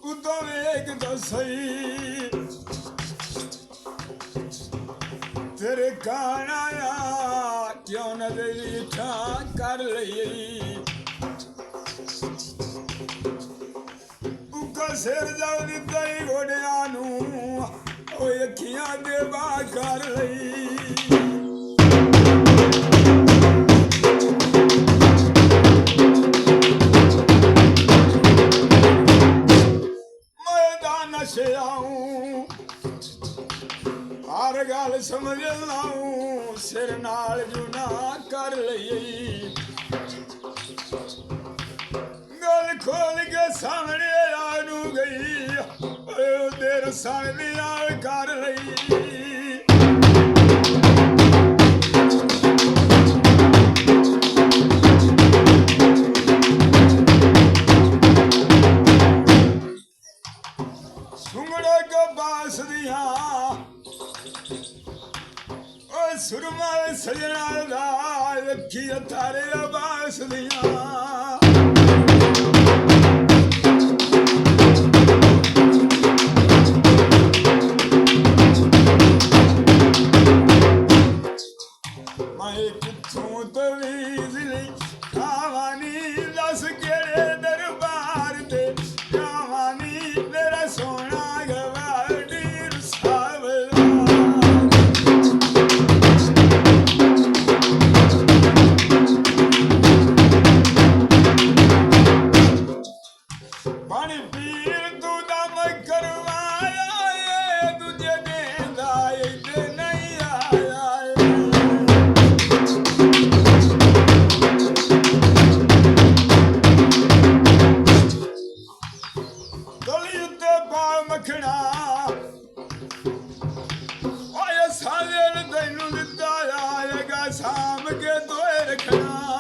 ਉਦੋਂ ਵੇਖ ਤਾਂ ਸਹੀ ਤੇਰੇ ਗਾਣਾ ਆ ਕਿਉਂ ਨਾ ਦੇ ਠਾ ਕਰ ਲਈ ਉਕਾ ਸਿਰ ਜਾਉਦੀ ਤਈ ਘੋੜਿਆਂ ਨੂੰ ਓਏ ਅੱਖੀਆਂ ਦੇ ਬਾਹਰ ਕਰ ਲਈ नशे आऊं हर गल समझ लाऊं सिर नाल जुना कर लई गल खोल के सामने आनू गई देर सामने कर लई सुंगड़े को बास दिया सुरमा सजना रखी थारे बास दिया मैं किथों तवीज ली खावानी दस केड़े दरबार दे जावानी मेरा सोना पानी पीर तू दम करवाया तुझे देंदा इधर नहीं आया गली उत्ते पाल मखना ओए साले तैनू दिता आएगा शाम के तोए रखना